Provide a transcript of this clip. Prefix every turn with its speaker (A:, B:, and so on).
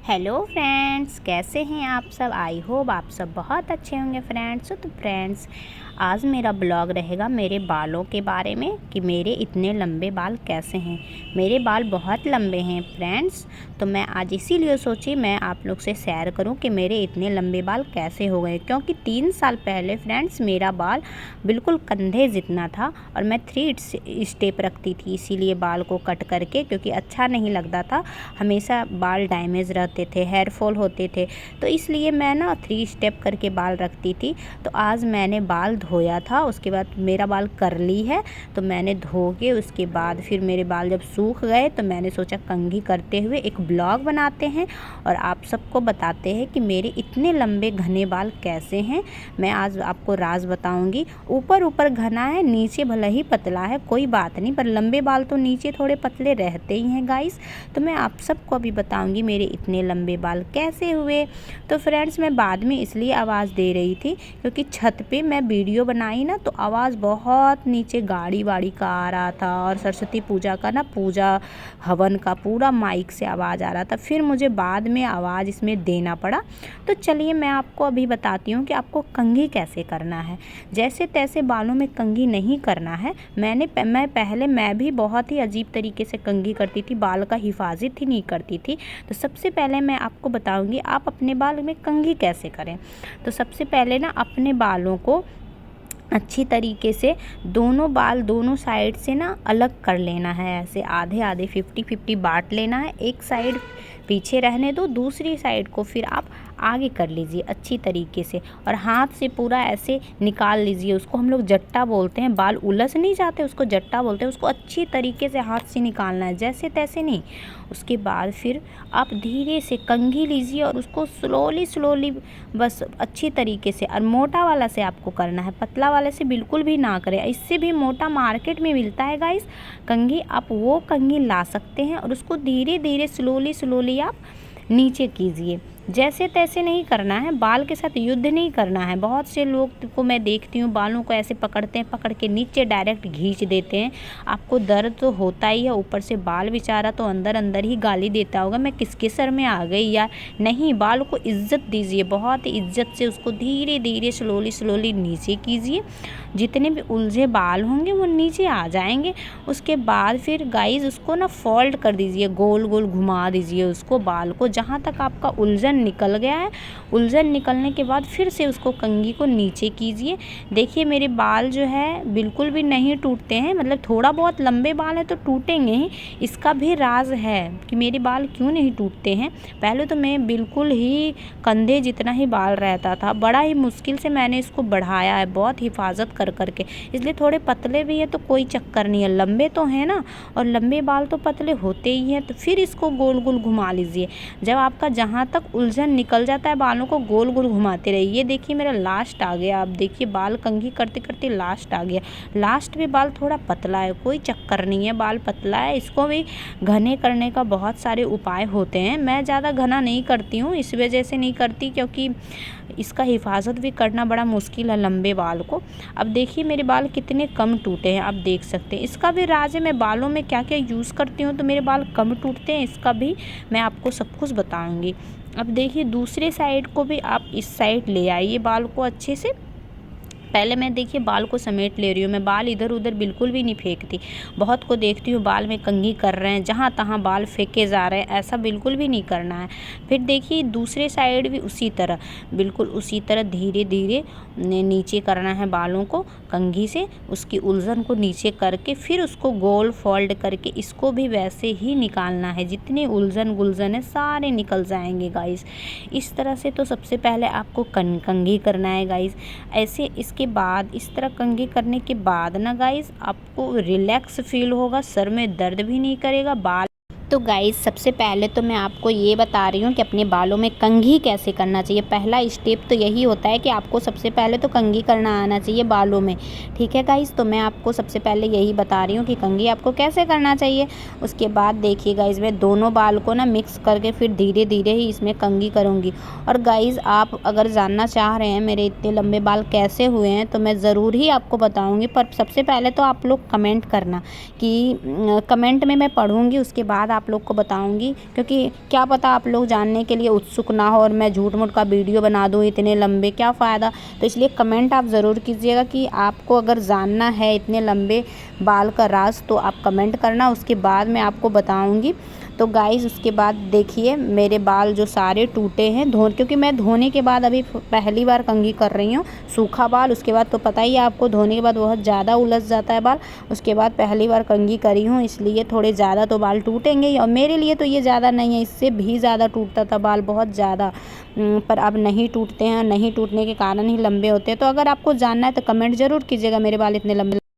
A: Hello friends, कैसे हैं आप सब। आई होप आप सब बहुत अच्छे होंगे फ्रेंड्स। तो फ्रेंड्स, आज मेरा ब्लॉग रहेगा मेरे बालों के बारे में कि मेरे इतने लंबे बाल कैसे हैं। मेरे बाल बहुत लंबे हैं फ्रेंड्स, तो मैं आज इसीलिए सोची मैं आप लोग से शेयर करूं कि मेरे इतने लंबे बाल कैसे हो गए। क्योंकि 3 साल पहले फ्रेंड्स मेरा बाल बिल्कुल कंधे जितना था और मैं 3 स्टेप रखती थी, इसीलिए बाल को कट करके, क्योंकि अच्छा नहीं लगता था। हमेशा बाल डैमेज रहते थे, हेयर फॉल होते थे, तो इसलिए मैं ना 3 स्टेप करके बाल रखती थी। तो आज मैंने बाल धोया था, उसके बाद मेरा बाल कर्ली है, तो मैंने धो के उसके बाद फिर मेरे बाल जब सूख गए तो मैंने सोचा कंघी करते हुए एक ब्लॉग बनाते हैं और आप सबको बताते हैं कि मेरे इतने लंबे घने बाल कैसे हैं। मैं आज आपको राज बताऊंगी। ऊपर ऊपर घना है, नीचे भले ही पतला है, कोई बात नहीं, पर लंबे बाल तो नीचे थोड़े पतले रहते ही हैं गाइस। तो मैं आप सबको अभी बताऊंगी मेरे इतने लंबे बाल कैसे हुए। तो फ्रेंड्स, मैं बाद में इसलिए आवाज़ दे रही थी क्योंकि छत पे मैं वीडियो बनाई ना, तो आवाज़ बहुत नीचे गाड़ी वाड़ी का आ रहा था और सरस्वती पूजा का ना पूजा हवन का पूरा माइक से आवाज़ आ रहा था। फिर मुझे बाद में आवाज़ इसमें देना पड़ा। तो चलिए मैं आपको अभी बताती हूँ कि आपको कंघी कैसे करना है। जैसे तैसे बालों में कंघी नहीं करना है। मैं भी बहुत ही अजीब तरीके से कंघी करती थी, बाल का हिफाजत ही नहीं करती थी। तो सबसे पहले मैं आपको बताऊंगी आप अपने बाल में कंघी कैसे करें। तो सबसे पहले ना अपने बालों को अच्छी तरीके से दोनों बाल दोनों साइड से ना अलग कर लेना है। ऐसे आधे आधे 50-50 बांट लेना है। एक साइड पीछे रहने दो, दूसरी साइड को फिर आप आगे कर लीजिए अच्छी तरीके से और हाथ से पूरा ऐसे निकाल लीजिए। उसको हम लोग जट्टा बोलते हैं, बाल उलझ नहीं जाते उसको जट्टा बोलते हैं। उसको अच्छी तरीके से हाथ से निकालना है, जैसे तैसे नहीं। उसके बाद फिर आप धीरे से कंघी लीजिए और उसको स्लोली बस अच्छी तरीके से, और मोटा वाला से आपको करना है, पतला वाले से बिल्कुल भी ना करें। इससे भी मोटा मार्केट में मिलता है गाइस कंघी, आप वो कंघी ला सकते हैं और उसको धीरे धीरे स्लोली आप नीचे कीजिए। जैसे तैसे नहीं करना है, बाल के साथ युद्ध नहीं करना है। बहुत से लोग को मैं देखती हूँ बालों को ऐसे पकड़ते हैं, पकड़ के नीचे डायरेक्ट खींच देते हैं। आपको दर्द तो होता ही है, ऊपर से बाल बेचारा तो अंदर अंदर ही गाली देता होगा, मैं किसके सर में आ गई यार। नहीं, बाल को इज्जत दीजिए, बहुत इज्जत से उसको धीरे धीरे स्लोली नीचे कीजिए। जितने भी उलझे बाल होंगे वो नीचे आ जाएंगे। उसके बाद फिर गाइज उसको ना फोल्ड कर दीजिए, गोल गोल घुमा दीजिए उसको बाल को, जहाँ तक आपका उलझन निकल गया है। उलझन निकलने के बाद फिर से उसको कंघी को नीचे कीजिए। देखिए मेरे बाल जो है बिल्कुल भी नहीं टूटते हैं, मतलब थोड़ा बहुत लंबे बाल है तो टूटेंगे ही। इसका भी राज है कि मेरे बाल क्यों नहीं टूटते हैं। पहले तो मैं बिल्कुल ही कंधे जितना ही बाल रहता था, बड़ा ही मुश्किल से मैंने इसको बढ़ाया है, बहुत हिफाजत कर करके। इसलिए थोड़े पतले भी है तो कोई चक्कर नहीं है, लंबे तो हैं ना, और लंबे बाल तो पतले होते ही हैं। तो फिर इसको गोल गोल घुमा लीजिए। जब आपका जहाँ तक उलझन निकल जाता है बालों को गोल गोल घुमाते रहिए। देखिए मेरा लास्ट आ गया, आप देखिए बाल कंघी करते करते लास्ट आ गया। लास्ट में बाल थोड़ा पतला है, कोई चक्कर नहीं है, बाल पतला है। इसको भी घने करने का बहुत सारे उपाय होते हैं। मैं ज़्यादा घना नहीं करती हूँ, इस वजह से नहीं करती क्योंकि इसका हिफाजत भी करना बड़ा मुश्किल है लंबे बाल को। अब देखिए मेरे बाल कितने कम टूटे हैं, आप देख सकते हैं। इसका भी राज है, मैं बालों में क्या क्या यूज़ करती हूँ तो मेरे बाल कम टूटते हैं, इसका भी मैं आपको सब कुछ बताऊँगी। अब देखिए दूसरे साइड को भी आप इस साइड ले आइए बाल को अच्छे से। पहले मैं देखिए बाल को समेट ले रही हूँ, मैं बाल इधर उधर बिल्कुल भी नहीं फेंकती। बहुत को देखती हूँ बाल में कंघी कर रहे हैं, जहाँ तहाँ बाल फेंके जा रहे हैं, ऐसा बिल्कुल भी नहीं करना है। फिर देखिए दूसरे साइड भी उसी तरह, बिल्कुल उसी तरह धीरे धीरे नीचे करना है बालों को कंघी से, उसकी उलझन को नीचे करके फिर उसको गोल फोल्ड करके इसको भी वैसे ही निकालना है। जितने उलझन गुलझन है सारे निकल जाएंगे गाइस। इस तरह से तो सबसे पहले आपको कंघी करना है गाइस। ऐसे इसके बाद इस तरह कंघी करने के बाद ना गाइस आपको रिलैक्स फील होगा, सर में दर्द भी नहीं करेगा बाल। तो गाइस सबसे पहले तो मैं आपको ये बता रही हूँ कि अपने बालों में कंघी कैसे करना चाहिए। पहला स्टेप तो यही होता है कि आपको सबसे पहले तो कंघी करना आना चाहिए बालों में, ठीक है गाइस। तो मैं आपको सबसे पहले यही बता रही हूँ कि कंघी आपको कैसे करना चाहिए। उसके बाद देखिए गाइस मैं दोनों बाल को ना मिक्स करके फिर धीरे धीरे ही इसमें कंघी करूँगी। और गाइस आप अगर जानना चाह रहे हैं मेरे इतने लंबे बाल कैसे हुए हैं तो मैं ज़रूर ही आपको बताऊँगी, पर सबसे पहले तो आप लोग कमेंट करना कि कमेंट में मैं पढ़ूँगी, उसके बाद आप आप लोग को बताऊंगी, क्योंकि क्या पता आप लोग जानने के लिए उत्सुक ना हो और मैं झूठ मूठ का वीडियो बना दूँ इतने लंबे, क्या फ़ायदा। तो इसलिए कमेंट आप ज़रूर कीजिएगा कि आपको अगर जानना है इतने लंबे बाल का राज तो आप कमेंट करना, उसके बाद मैं आपको बताऊँगी। तो गाइस उसके बाद देखिए मेरे बाल जो सारे टूटे हैं क्योंकि मैं धोने के बाद अभी पहली बार कंघी कर रही हूँ, सूखा बाल। उसके बाद तो पता ही है आपको, धोने के बाद बहुत ज़्यादा उलझ जाता है बाल। उसके बाद पहली बार कंघी करी हूँ, इसलिए थोड़े ज़्यादा तो बाल टूटेंगे ही। और मेरे लिए तो ये ज़्यादा नहीं है, इससे भी ज़्यादा टूटता था बाल, बहुत ज़्यादा। पर अब नहीं टूटते हैं, नहीं टूटने के कारण ही लंबे होते हैं। तो अगर आपको जानना है तो कमेंट ज़रूर कीजिएगा मेरे बाल इतने लंबे